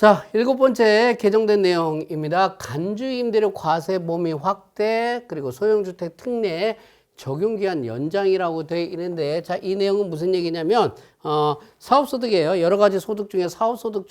자, 7번째 개정된 내용입니다. 간주임대료 과세 범위 확대, 그리고 소형주택 특례 적용기한 연장이라고 되어 있는데, 자, 이 내용은 무슨 얘기냐면, 사업소득이에요. 여러 가지 소득 중에 사업소득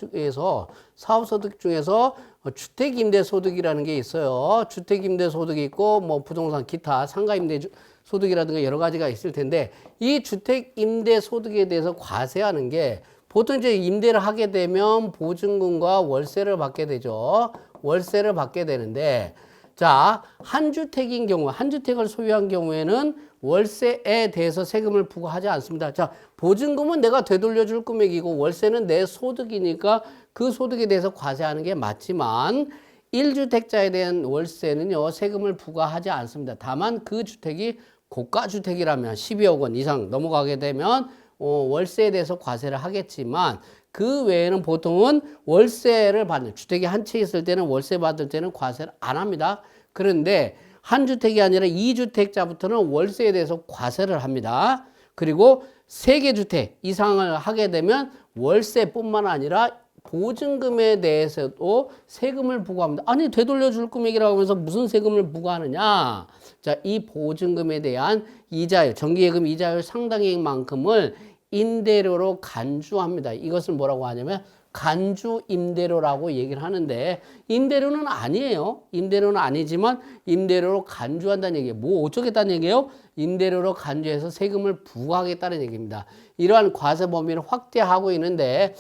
중에서 주택임대소득이라는 게 있어요. 주택임대소득이 있고, 뭐, 부동산, 기타, 상가임대소득이라든가 여러 가지가 있을 텐데, 이 주택임대소득에 대해서 과세하는 게 보통 이제 임대를 하게 되면 보증금과 월세를 받게 되죠. 월세를 받게 되는데, 자, 한 주택인 경우, 한 주택을 소유한 경우에는 월세에 대해서 세금을 부과하지 않습니다. 자, 보증금은 내가 되돌려 줄 금액이고 월세는 내 소득이니까 그 소득에 대해서 과세하는 게 맞지만 1주택자에 대한 월세는요, 세금을 부과하지 않습니다. 다만 그 주택이 고가주택이라면 12억 원 이상 넘어가게 되면 월세에 대해서 과세를 하겠지만 그 외에는 보통은 월세를 받는, 주택이 한 채 있을 때는 월세 받을 때는 과세를 안 합니다. 그런데 한 주택이 아니라 2주택자부터는 월세에 대해서 과세를 합니다. 그리고 3개 주택 이상을 하게 되면 월세뿐만 아니라 보증금에 대해서도 세금을 부과합니다. 아니, 되돌려 줄 금액이라고 하면서 무슨 세금을 부과하느냐? 자, 이 보증금에 대한 이자율, 정기예금 이자율 상당액만큼을 임대료로 간주합니다. 이것을 뭐라고 하냐면 간주 임대료라고 얘기를 하는데, 임대료는 아니에요. 임대료는 아니지만 임대료로 간주한다는 얘기예요. 뭐 어쩌겠다는 얘기예요? 임대료로 간주해서 세금을 부과하겠다는 얘기입니다. 이러한 과세 범위를 확대하고 있는데,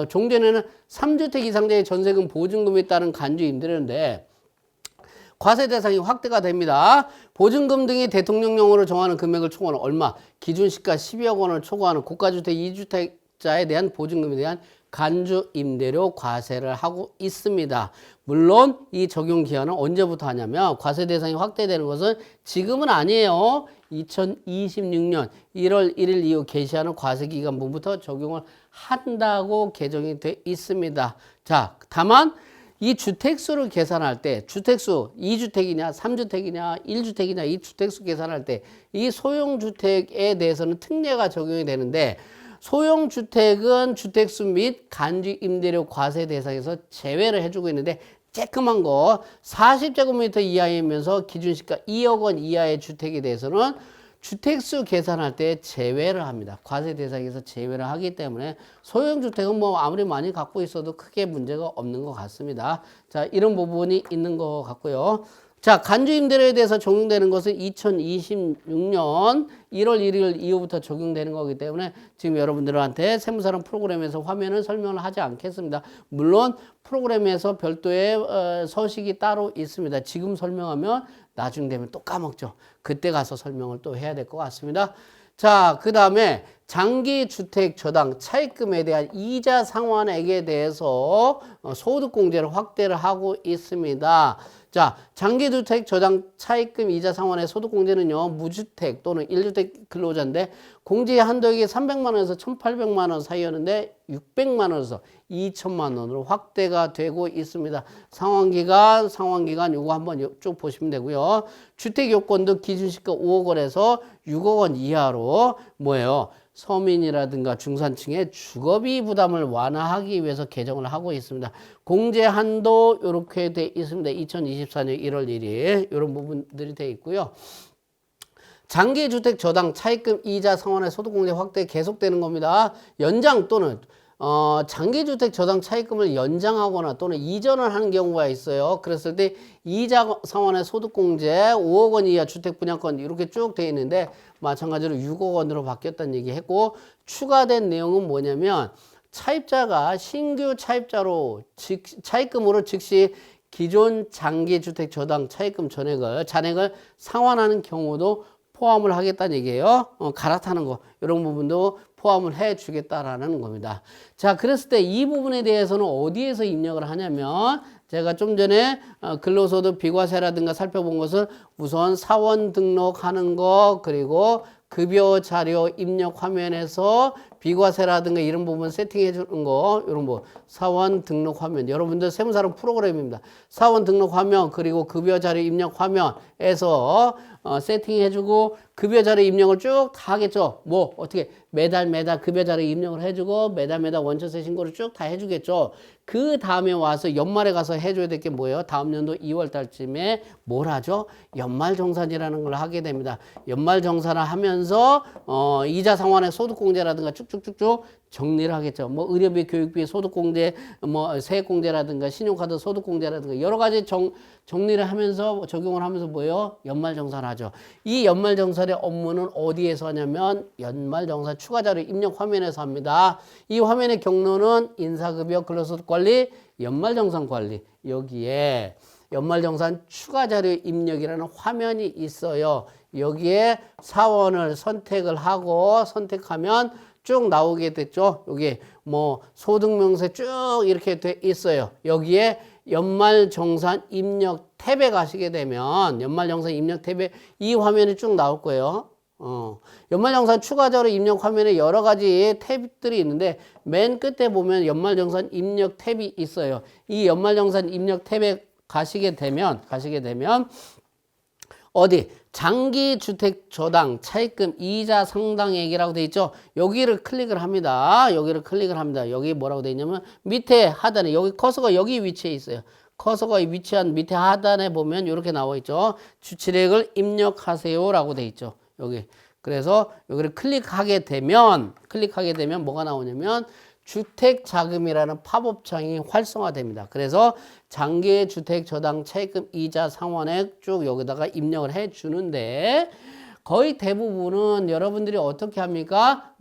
종전에는 3주택 이상자의 전세금 보증금에 따른 간주 임대료인데 과세 대상이 확대가 됩니다. 보증금 등이 대통령령으로 정하는 금액을 초과하는 얼마, 기준시가 12억 원을 초과하는 고가주택 2주택자에 대한 보증금에 대한 간주 임대료 과세를 하고 있습니다. 물론 이 적용 기한은 언제부터 하냐면, 과세 대상이 확대되는 것은 지금은 아니에요. 2026년 1월 1일 이후 개시하는 과세 기간부터 적용을 한다고 개정이 돼 있습니다. 자, 다만 이 주택수를 계산할 때, 주택수 2주택이냐 3주택이냐 1주택이냐 이 주택수 계산할 때 이 소형주택에 대해서는 특례가 적용이 되는데, 소형주택은 주택수 및 간주 임대료 과세 대상에서 제외를 해주고 있는데, 쬐끔한 거 40제곱미터 이하이면서 기준시가 2억 원 이하의 주택에 대해서는 주택수 계산할 때 제외를 합니다. 과세 대상에서 제외를 하기 때문에 소형주택은 뭐 아무리 많이 갖고 있어도 크게 문제가 없는 것 같습니다. 자, 이런 부분이 있는 것 같고요. 자, 간주임대료에 대해서 적용되는 것은 2026년 1월 1일 이후부터 적용되는 거기 때문에 지금 여러분들한테 세무사랑 프로그램에서 화면을 설명을 하지 않겠습니다. 물론 프로그램에서 별도의 서식이 따로 있습니다. 지금 설명하면 나중 되면 또 까먹죠. 그때 가서 설명을 또 해야 될 것 같습니다. 자, 그 다음에 장기주택 저당 차입금에 대한 이자 상환액에 대해서 소득공제를 확대를 하고 있습니다. 자, 장기주택 저당 차입금 이자 상환의 소득공제는요, 무주택 또는 1주택 근로자인데 공제 한도액이 300만 원에서 1,800만 원 사이였는데 600만 원에서 2천만 원으로 확대가 되고 있습니다. 상환기간 이거 한번 쭉 보시면 되고요. 주택 요건도 기준시가 5억 원에서 6억 원 이하로 뭐예요? 서민이라든가 중산층의 주거비 부담을 완화하기 위해서 개정을 하고 있습니다. 공제 한도 이렇게 돼 있습니다. 2024년 1월 1일 이런 부분들이 돼 있고요. 장기주택 저당 차입금 이자 상환의 소득공제 확대 계속되는 겁니다. 연장 또는 장기주택 저당 차입금을 연장하거나 또는 이전을 하는 경우가 있어요. 그랬을 때 이자 상환의 소득공제 5억 원 이하 주택 분양권 이렇게 쭉 돼 있는데 마찬가지로 6억 원으로 바뀌었다는 얘기 했고, 추가된 내용은 뭐냐면 차입자가 신규 차입자로 차입금으로 즉시 기존 장기주택 저당 차입금 잔액을 상환하는 경우도 포함을 하겠다는 얘기예요. 갈아타는 거 이런 부분도 포함을 해 주겠다라는 겁니다. 자, 그랬을 때 이 부분에 대해서는 어디에서 입력을 하냐면, 제가 좀 전에 근로소득 비과세라든가 살펴본 것은 우선 사원 등록하는 거, 그리고 급여 자료 입력 화면에서 비과세라든가 이런 부분 세팅해 주는 거, 이런 거 사원 등록 화면, 여러분들 세무사랑 프로그램입니다. 사원 등록 화면 그리고 급여 자료 입력 화면에서 세팅해 주고 급여 자료 입력을 쭉 다 하겠죠. 뭐 어떻게 매달 급여 자료 입력을 해주고 매달 원천세 신고를 쭉 다 해주겠죠. 그 다음에 와서 연말에 가서 해줘야 될 게 뭐예요? 다음 연도 2월 달쯤에 뭘 하죠? 연말정산이라는 걸 하게 됩니다. 연말정산을 하면서 이자 상환의 소득공제라든가 쭉쭉쭉쭉 정리를 하겠죠. 뭐 의료비, 교육비, 소득공제, 뭐 세액공제라든가 신용카드 소득공제라든가 여러 가지 정리를 하면서 적용을 하면서 뭐예요? 연말정산하죠. 이 연말정산의 업무는 어디에서 하냐면 연말정산 추가자료 입력 화면에서 합니다. 이 화면의 경로는 인사급여, 근로소득관리, 연말정산관리, 여기에 연말정산 추가자료 입력이라는 화면이 있어요. 여기에 사원을 선택을 하고 선택하면 쭉 나오게 됐죠. 여기 뭐 소득명세 쭉 이렇게 돼 있어요. 여기에 연말정산 입력 탭에 가시게 되면 연말정산 입력 탭에 이 화면이 쭉 나올 거예요. 연말정산 추가자료 입력 화면에 여러 가지 탭들이 있는데 맨 끝에 보면 연말정산 입력 탭이 있어요. 이 연말정산 입력 탭에 가시게 되면 어디 장기주택 저당 차입금 이자 상당액이라고 돼 있죠. 여기를 클릭을 합니다. 여기 뭐라고 돼 있냐면 밑에 하단에 여기 커서가 여기 위치해 있어요. 커서가 위치한 밑에 하단에 보면 이렇게 나와 있죠. 주치액을 입력하세요라고 돼 있죠. 여기. 그래서 여기를 클릭하게 되면 뭐가 나오냐면 주택자금이라는 팝업창이 활성화됩니다. 그래서 장기주택저당 차입금 이자 상환액 쭉 여기다가 입력을 해 주는데 거의 대부분은 여러분들이 어떻게 합니까?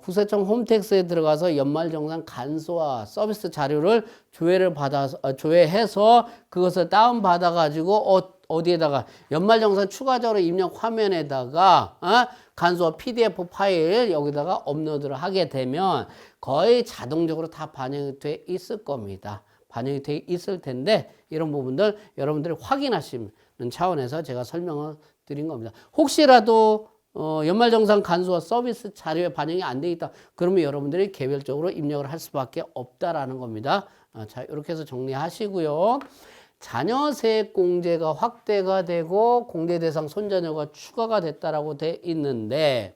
국세청 홈택스에 들어가서 연말정산 간소화 서비스 자료를 조회해서 그것을 다운받아 가지고 어디에다가 연말정산 추가자료 입력 화면에다가 간소화 PDF 파일 여기다가 업로드를 하게 되면 거의 자동적으로 다 반영이 돼 있을 겁니다. 반영이 돼 있을 텐데 이런 부분들 여러분들이 확인하시는 차원에서 제가 설명을 드린 겁니다. 혹시라도 연말정산 간소화 서비스 자료에 반영이 안 돼 있다. 그러면 여러분들이 개별적으로 입력을 할 수밖에 없다라는 겁니다. 자, 이렇게 해서 정리하시고요. 자녀세액공제가 확대가 되고 공제 대상 손자녀가 추가가 됐다라고 돼 있는데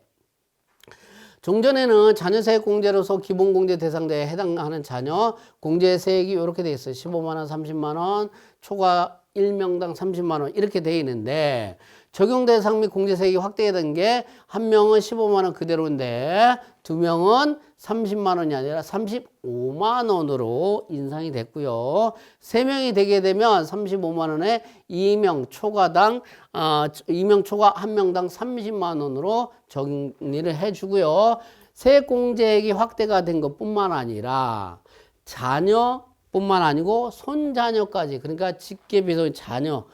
종전에는 자녀세액공제로서 기본공제 대상자에 해당하는 자녀 공제세액이 이렇게 돼 있어요. 15만 원, 30만 원, 초과 1명당 30만 원 이렇게 돼 있는데 적용 대상 및 공제세액이 확대된 게 한 명은 15만 원 그대로인데 두 명은 30만 원이 아니라 35만 원으로 인상이 됐고요. 세 명이 되게 되면 35만 원에 2명 초과당 2명 초과 한 명당 30만 원으로 정리를 해주고요. 세액공제액이 확대가 된 것뿐만 아니라 자녀뿐만 아니고 손자녀까지 그러니까 직계비속 자녀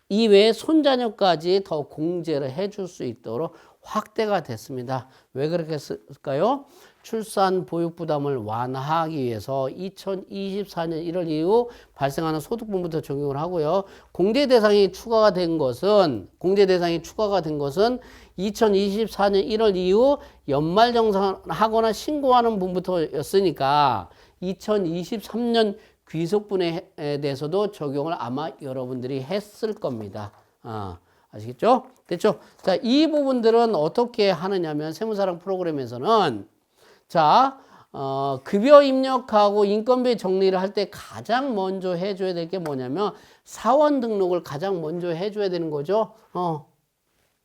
이외에 손자녀까지 더 공제를 해줄 수 있도록 확대가 됐습니다. 왜 그렇게 했을까요? 출산 보육 부담을 완화하기 위해서 2024년 1월 이후 발생하는 소득분부터 적용을 하고요. 공제 대상이 추가가 된 것은 2024년 1월 이후 연말정산하거나 신고하는 분부터였으니까 2023년 귀속분에 대해서도 적용을 아마 여러분들이 했을 겁니다. 아시겠죠? 됐죠? 자, 이 부분들은 어떻게 하느냐면 세무사랑 프로그램에서는 자, 급여 입력하고 인건비 정리를 할 때 가장 먼저 해줘야 될 게 뭐냐면 사원 등록을 가장 먼저 해줘야 되는 거죠.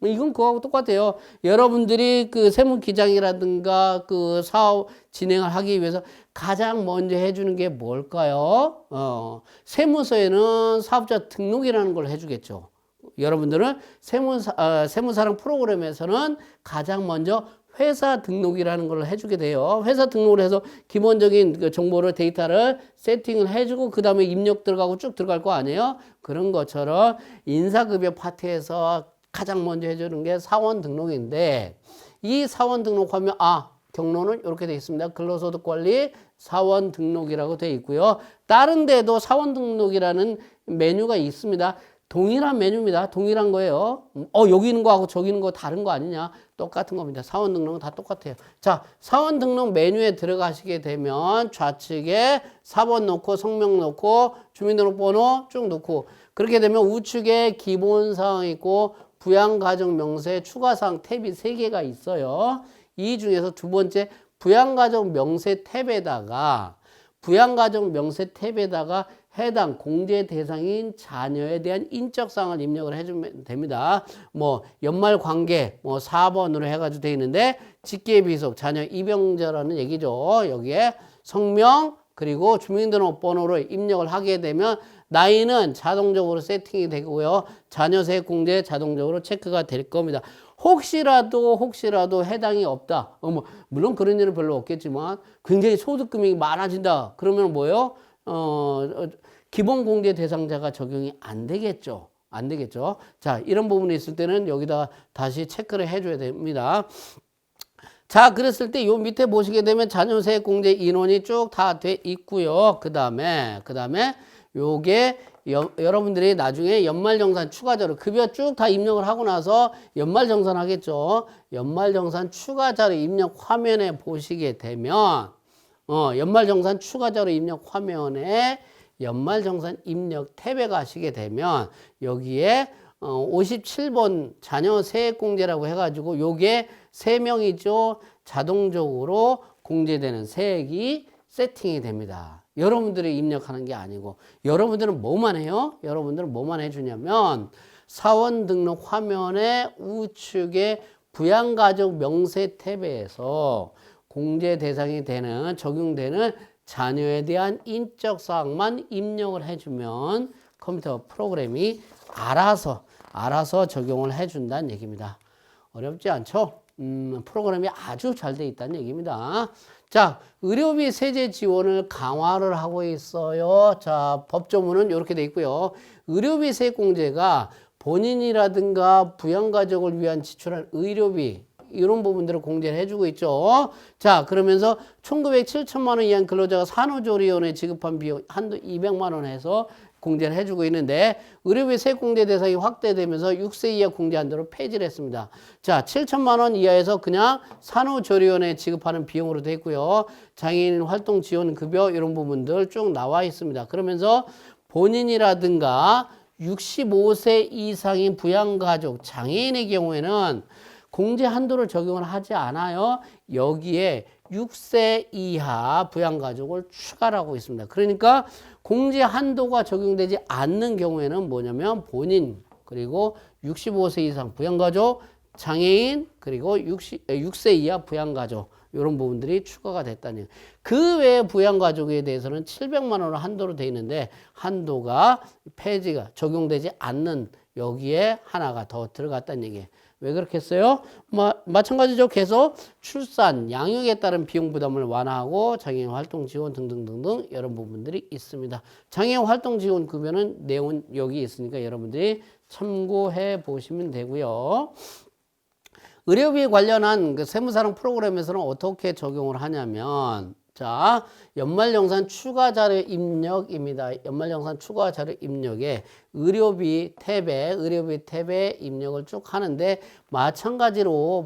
이건 그거하고 똑같아요. 여러분들이 그 세무기장이라든가 그 사업 진행을 하기 위해서 가장 먼저 해주는 게 뭘까요? 세무서에는 사업자 등록이라는 걸 해주겠죠. 여러분들은 세무사랑 프로그램에서는 가장 먼저 회사 등록이라는 걸 해주게 돼요. 회사 등록을 해서 기본적인 그 정보를 데이터를 세팅을 해주고 그 다음에 입력 들어가고 쭉 들어갈 거 아니에요? 그런 것처럼 인사급여 파트에서 가장 먼저 해주는 게 사원 등록인데 이 사원 등록하면 경로는 이렇게 되어 있습니다. 근로소득관리 사원 등록이라고 되어 있고요. 다른 데도 사원 등록이라는 메뉴가 있습니다. 동일한 메뉴입니다. 동일한 거예요. 여기 있는 거하고 저기 있는 거 다른 거 아니냐? 똑같은 겁니다. 사원 등록은 다 똑같아요. 자, 사원 등록 메뉴에 들어가시게 되면 좌측에 사번 놓고 성명 놓고 주민등록번호 쭉 놓고 그렇게 되면 우측에 기본사항 있고 부양가정 명세 추가사항 탭이 3개가 있어요. 이 중에서 두 번째 부양가정 명세 탭에다가 해당 공제 대상인 자녀에 대한 인적사항을 입력을 해주면 됩니다. 뭐 연말 관계 4번으로 해가지고 되어 있는데 직계비속 자녀 입영자라는 얘기죠. 여기에 성명 그리고 주민등록번호로 입력을 하게 되면 나이는 자동적으로 세팅이 되고요. 자녀 세액 공제 자동적으로 체크가 될 겁니다. 혹시라도 해당이 없다. 물론 그런 일은 별로 없겠지만 굉장히 소득 금액이 많아진다. 그러면 뭐예요? 기본 공제 대상자가 적용이 안 되겠죠. 자, 이런 부분이 있을 때는 여기다 다시 체크를 해줘야 됩니다. 자, 그랬을 때 요 밑에 보시게 되면 자녀세액 공제 인원이 쭉 다 돼 있고요. 그 다음에 요게 여러분들이 나중에 연말정산 추가자료 급여 쭉 다 입력을 하고 나서 연말정산 하겠죠. 연말정산 추가자료 입력 화면에 보시게 되면 연말정산 추가자료 입력 화면에 연말정산 입력 탭에 가시게 되면 여기에 57번 자녀 세액공제라고 해가지고 요게 3명이죠. 자동적으로 공제되는 세액이 세팅이 됩니다. 여러분들이 입력하는 게 아니고 여러분들은 뭐만 해요? 여러분들은 뭐만 해주냐면 사원 등록 화면의 우측에 부양가족 명세 탭에서 공제 대상이 되는 적용되는 자녀에 대한 인적 사항만 입력을 해주면 컴퓨터 프로그램이 알아서 적용을 해준다는 얘기입니다. 어렵지 않죠? 프로그램이 아주 잘 돼 있다는 얘기입니다. 자, 의료비 세제 지원을 강화를 하고 있어요. 자, 법조문은 이렇게 돼 있고요. 의료비 세액공제가 본인이라든가 부양가족을 위한 지출한 의료비 이런 부분들을 공제를 해주고 있죠. 자, 그러면서 1900, 7천만 원 이하인 근로자가 산후조리원에 지급한 비용 한도 200만 원 해서 공제를 해주고 있는데 의료비 세액공제 대상이 확대되면서 6세 이하 공제 한도를 폐지를 했습니다. 자, 7천만 원 이하에서 그냥 산후조리원에 지급하는 비용으로 되어 있고요. 장애인 활동 지원 급여 이런 부분들 쭉 나와 있습니다. 그러면서 본인이라든가 65세 이상인 부양가족, 장애인의 경우에는 공제 한도를 적용을 하지 않아요. 여기에 6세 이하 부양가족을 추가를 하고 있습니다. 그러니까 공제 한도가 적용되지 않는 경우에는 뭐냐면 본인 그리고 65세 이상 부양가족, 장애인 그리고 6세 이하 부양가족 이런 부분들이 추가가 됐다는 얘기예요. 그 외에 부양가족에 대해서는 700만 원을 한도로 되어 있는데 한도가 폐지가 적용되지 않는 여기에 하나가 더 들어갔다는 얘기예요. 왜 그렇게 했어요? 마찬가지죠. 계속 출산, 양육에 따른 비용 부담을 완화하고 장애인 활동 지원 등등등등 이런 부분들이 있습니다. 장애인 활동 지원 급여는 내용은 여기 있으니까 여러분들이 참고해 보시면 되고요. 의료비 관련한 그 세무사랑 프로그램에서는 어떻게 적용을 하냐면 자, 연말정산 추가자료 입력입니다. 연말정산 추가자료 입력에 의료비 탭에 입력을 쭉 하는데 마찬가지로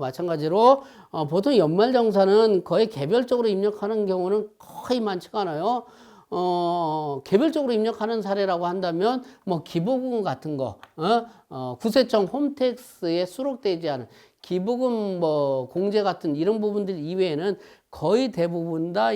보통 연말정산은 거의 개별적으로 입력하는 경우는 거의 많지가 않아요. 개별적으로 입력하는 사례라고 한다면 뭐 기부금 같은 거, 구세청 홈택스에 수록되지 않은 기부금 공제 같은 이런 부분들 이외에는 거의 대부분 다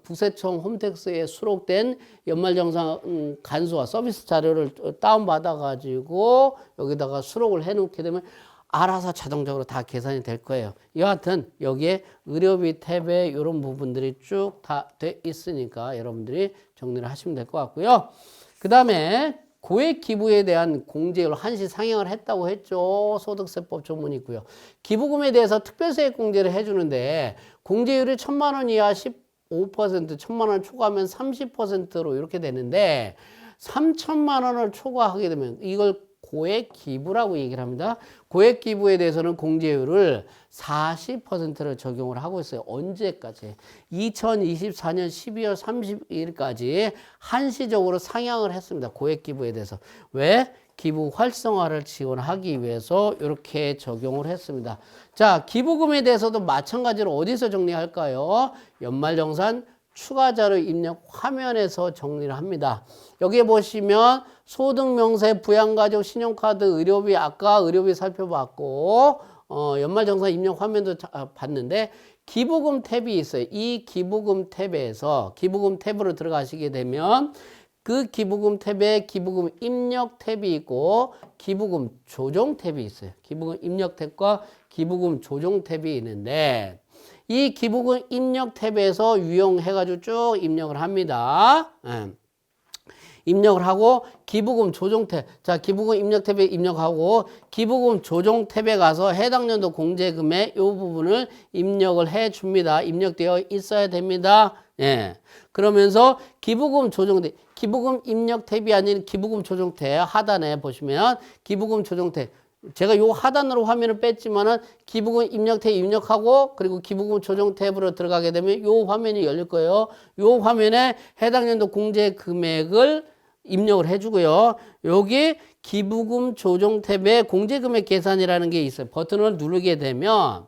구세청 홈택스에 수록된 연말정산 간수와 서비스 자료를 다운받아 가지고 여기다가 수록을 해 놓게 되면 알아서 자동적으로 다 계산이 될 거예요. 여하튼 여기에 의료비 탭에 이런 부분들이 쭉 다 돼 있으니까 여러분들이 정리를 하시면 될 것 같고요. 그 다음에 고액 기부에 대한 공제율 한시 상향을 했다고 했죠. 소득세법 조문이 있고요. 기부금에 대해서 특별세액 공제를 해주는데 공제율이 1,000만 원 이하 15%, 1,000만 원 초과하면 30%로 이렇게 되는데 3,000만 원을 초과하게 되면 이걸 고액 기부라고 얘기를 합니다. 고액 기부에 대해서는 공제율을 40%를 적용을 하고 있어요. 언제까지? 2024년 12월 30일까지 한시적으로 상향을 했습니다. 고액 기부에 대해서. 왜? 기부 활성화를 지원하기 위해서 이렇게 적용을 했습니다. 자, 기부금에 대해서도 마찬가지로 어디서 정리할까요? 연말정산 추가자료 입력 화면에서 정리를 합니다. 여기에 보시면 소득명세, 부양가족, 신용카드, 의료비, 아까 의료비 살펴봤고 연말정산 입력 화면도 봤는데 기부금 탭이 있어요. 이 기부금 탭에서 기부금 탭으로 들어가시게 되면 그 기부금 탭에 기부금 입력 탭이 있고 기부금 조정 탭이 있어요. 기부금 입력 탭과 기부금 조정 탭이 있는데 이 기부금 입력 탭에서 유용해가지고 쭉 입력을 합니다. 입력을 하고 기부금 조정 탭, 자 기부금 입력 탭에 입력하고 기부금 조정 탭에 가서 해당 연도 공제금액 이 부분을 입력을 해 줍니다. 입력되어 있어야 됩니다. 예. 그러면서 기부금 조정 탭, 기부금 입력 탭이 아닌 기부금 조정 탭 하단에 보시면 기부금 조정 탭, 제가 요 하단으로 화면을 뺐지만은 기부금 입력 탭 입력하고 그리고 기부금 조정 탭으로 들어가게 되면 요 화면이 열릴 거예요. 요 화면에 해당 연도 공제 금액을 입력을 해주고요. 여기 기부금 조정 탭에 공제금액 계산이라는 게 있어요. 버튼을 누르게 되면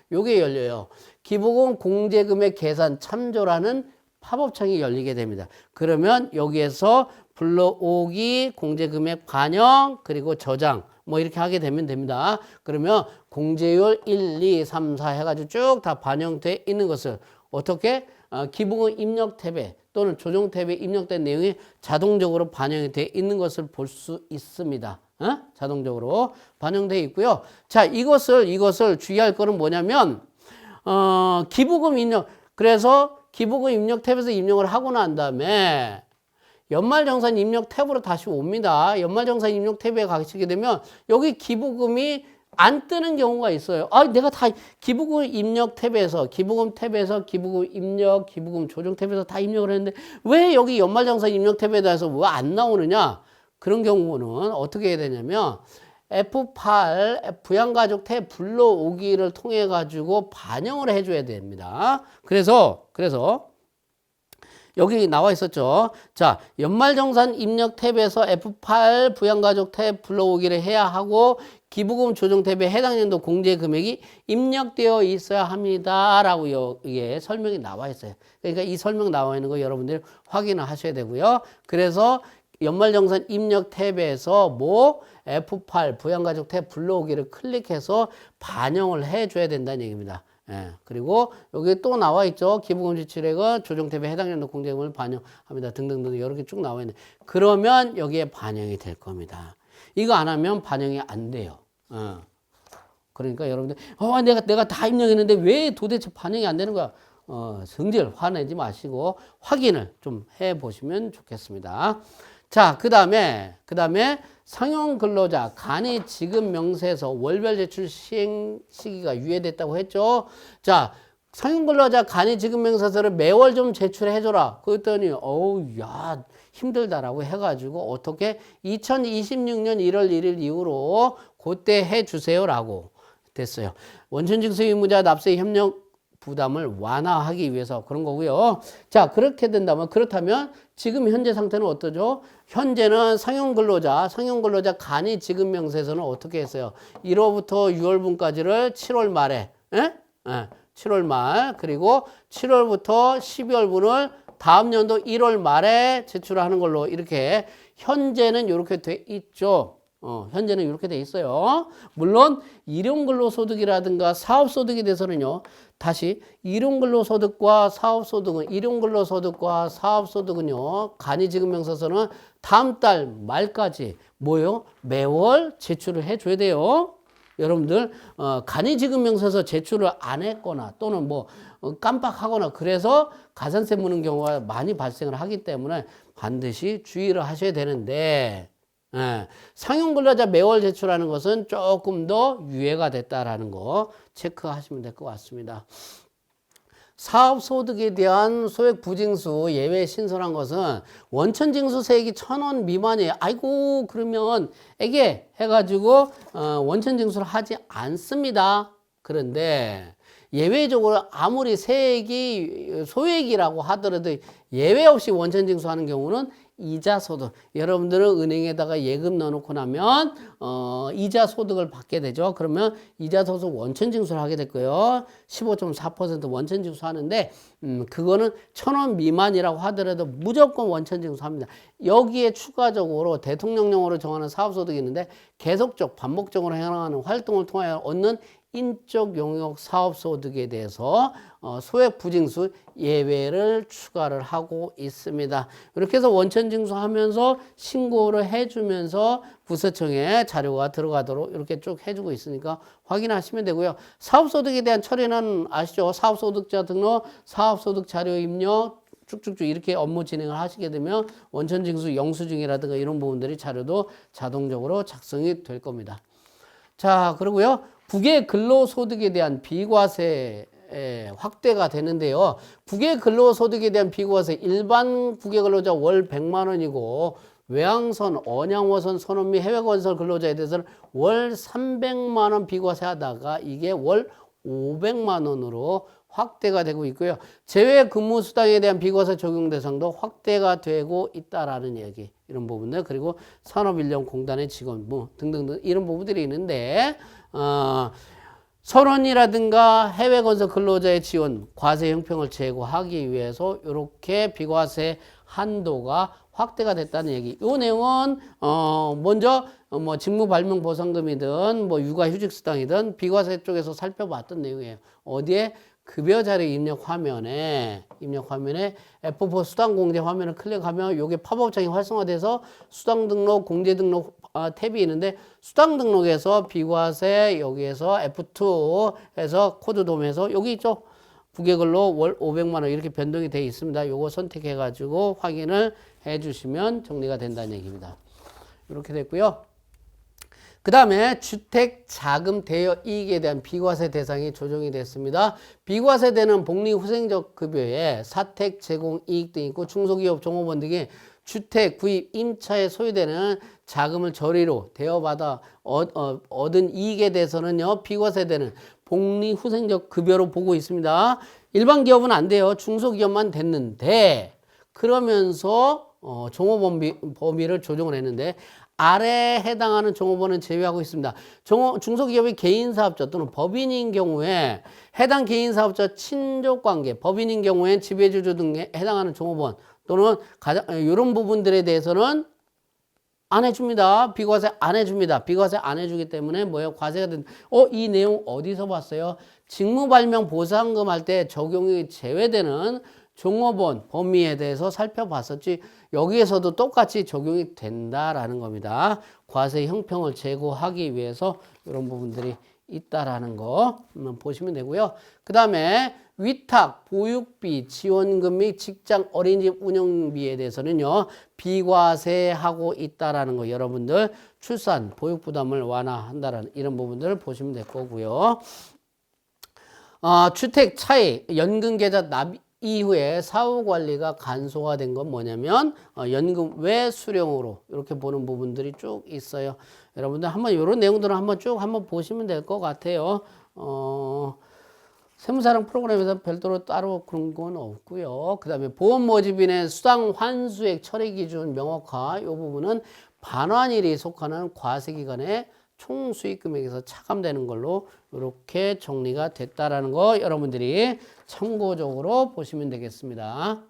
요게 열려요. 기부금 공제금액 계산 참조라는 팝업창이 열리게 됩니다. 그러면 여기에서 불러오기, 공제금액 반영, 그리고 저장 뭐 이렇게 하게 되면 됩니다. 그러면 공제율 1, 2, 3, 4 해가지고 쭉 다 반영돼 있는 것을 어떻게 기부금 입력 탭에 또는 조정 탭에 입력된 내용이 자동적으로 반영이 되어 있는 것을 볼 수 있습니다. 자동적으로 반영되어 있고요. 자, 이것을 주의할 거는 뭐냐면 기부금 입력, 그래서 기부금 입력 탭에서 입력을 하고 난 다음에 연말정산 입력 탭으로 다시 옵니다. 연말정산 입력 탭에 가시게 되면 여기 기부금이 안 뜨는 경우가 있어요. 아, 내가 다 기부금 입력 탭에서, 기부금 입력, 기부금 조정 탭에서 다 입력을 했는데 왜 여기 연말정산 입력 탭에 대해서 왜 안 나오느냐? 그런 경우는 어떻게 해야 되냐면 F8 부양가족 탭 불러오기를 통해 가지고 반영을 해줘야 됩니다. 그래서 여기 나와 있었죠. 자, 연말정산 입력 탭에서 F8 부양가족 탭 불러오기를 해야 하고 기부금 조정 탭에 해당 연도 공제 금액이 입력되어 있어야 합니다. 라고 이게 설명이 나와 있어요. 그러니까 이 설명 나와 있는 거 여러분들이 확인을 하셔야 되고요. 그래서 연말정산 입력 탭에서 F8 부양가족 탭 불러오기를 클릭해서 반영을 해줘야 된다는 얘기입니다. 예, 그리고 여기 또 나와 있죠. 기부금 지출액은 조정 탭에 해당 연도 공제금을 반영합니다. 등등등 이렇게 쭉 나와 있네. 그러면 여기에 반영이 될 겁니다. 이거 안 하면 반영이 안 돼요. 그러니까 여러분들 내가 다 입력했는데 왜 도대체 반영이 안 되는 거야? 성질 화내지 마시고 확인을 좀 해보시면 좋겠습니다. 자, 그 다음에 상용 근로자 간이 지급 명세서 월별 제출 시행 시기가 유예됐다고 했죠. 자, 상용 근로자 간이 지급 명세서를 매월 좀 제출해 줘라. 그랬더니 야 힘들다라고 해가지고 어떻게 2026년 1월 1일 이후로 그때 해 주세요라고 됐어요. 원천징수 의무자 납세 협력 부담을 완화하기 위해서 그런 거고요. 자, 그렇다면 지금 현재 상태는 어떠죠? 현재는 상용 근로자 간이 지급 명세서는 어떻게 했어요? 1월부터 6월분까지를 7월 말에, 7월 말, 그리고 7월부터 12월분을 다음 연도 1월 말에 제출하는 걸로 이렇게 현재는 이렇게 돼 있죠. 현재는 이렇게 돼 있어요. 물론 일용근로소득이라든가 사업소득에 대해서는요. 다시 일용근로소득과 사업소득은요. 간이지급명세서는 다음 달 말까지 매월 제출을 해줘야 돼요. 여러분들 간이지급명세서 제출을 안 했거나 또는 깜빡하거나 그래서 가산세 무는 경우가 많이 발생을 하기 때문에 반드시 주의를 하셔야 되는데 상용 근로자 매월 제출하는 것은 조금 더 유예가 됐다라는 거 체크하시면 될 것 같습니다. 사업소득에 대한 소액 부징수 예외 신설한 것은 원천징수세액이 1,000원 미만이에요. 아이고 그러면 에게 해가지고 원천징수를 하지 않습니다. 그런데 예외적으로 아무리 세액이 소액이라고 하더라도 예외 없이 원천징수하는 경우는 이자 소득. 여러분들은 은행에다가 예금 넣어놓고 나면 이자 소득을 받게 되죠. 그러면 이자 소득 원천 징수를 하게 될 거예요. 15.4% 원천 징수하는데 그거는 1,000원 미만이라고 하더라도 무조건 원천 징수합니다. 여기에 추가적으로 대통령령으로 정하는 사업소득이 있는데 계속적 반복적으로 행하는 활동을 통하여 얻는 인적 용역 사업소득에 대해서 소액 부징수 예외를 추가를 하고 있습니다. 이렇게 해서 원천 징수하면서 신고를 해주면서 부서청에 자료가 들어가도록 이렇게 쭉 해주고 있으니까 확인하시면 되고요. 사업소득에 대한 처리는 아시죠? 사업소득자 등록, 사업소득 자료 입력 쭉쭉쭉 이렇게 업무 진행을 하시게 되면 원천징수 영수증이라든가 이런 부분들이 자료도 자동적으로 작성이 될 겁니다. 자, 그리고요. 국외 근로소득에 대한 비과세 확대가 되는데요. 국외 근로소득에 대한 비과세 일반 국외 근로자 월 100만 원이고 외항선, 언양호선, 선원 및 해외건설 근로자에 대해서는 월 300만 원 비과세 하다가 이게 월 500만 원으로 확대가 되고 있고요. 재외 근무 수당에 대한 비과세 적용 대상도 확대가 되고 있다라는 얘기. 이런 부분들 그리고 산업인력공단의 직원 뭐 등등등 이런 부분들이 있는데 선원이라든가 해외건설 근로자의 지원 과세 형평을 제고하기 위해서 이렇게 비과세 한도가 확대가 됐다는 얘기. 이 내용은 먼저 뭐 직무발명 보상금이든 뭐 육아휴직수당이든 비과세 쪽에서 살펴봤던 내용이에요. 어디에? 급여 자료 입력 화면에 F4 수당 공제 화면을 클릭하면 요게 팝업창이 활성화돼서 수당 등록, 공제 등록 탭이 있는데 수당 등록에서 비과세 여기에서 F2 해서 코드 도면서 여기 있죠. 국외근로 월 500만 원 이렇게 변동이 되어 있습니다. 요거 선택해 가지고 확인을 해 주시면 정리가 된다는 얘기입니다. 이렇게 됐고요. 그 다음에 주택자금 대여 이익에 대한 비과세 대상이 조정이 됐습니다. 비과세되는 복리후생적 급여에 사택 제공 이익 등이 있고 중소기업 종업원 등이 주택 구입 임차에 소요되는 자금을 저리로 대여받아 얻은 이익에 대해서는요. 비과세되는 복리후생적 급여로 보고 있습니다. 일반 기업은 안 돼요. 중소기업만 됐는데 그러면서 종업원 범위를 조정을 했는데 아래에 해당하는 종업원은 제외하고 있습니다. 중소기업의 개인사업자 또는 법인인 경우에 해당 개인사업자 친족관계, 법인인 경우엔 지배주주 등에 해당하는 종업원 또는 이런 부분들에 대해서는 안 해줍니다. 비과세 안 해줍니다. 비과세 안 해주기 때문에 뭐예요? 과세가 된. 이 내용 어디서 봤어요? 직무발명 보상금 할 때 적용이 제외되는 종업원 범위에 대해서 살펴봤었지 여기에서도 똑같이 적용이 된다라는 겁니다. 과세 형평을 제고하기 위해서 이런 부분들이 있다라는 거 보시면 되고요. 그 다음에 위탁, 보육비, 지원금 및 직장 어린이집 운영비에 대해서는요. 비과세하고 있다라는 거 여러분들 출산, 보육 부담을 완화한다라는 이런 부분들을 보시면 될 거고요. 주택 차익, 연금 계좌 납입 이후에 사후관리가 간소화된 건 뭐냐면 연금 외 수령으로 이렇게 보는 부분들이 쭉 있어요. 여러분들 한번 이런 내용들을 한번 쭉 한번 보시면 될 것 같아요. 세무사랑 프로그램에서 별도로 따로 그런 건 없고요. 그 다음에 보험 모집인의 수당 환수액 처리 기준 명확화 이 부분은 반환일이 속하는 과세기간에 총 수익 금액에서 차감되는 걸로 이렇게 정리가 됐다라는 거 여러분들이 참고적으로 보시면 되겠습니다.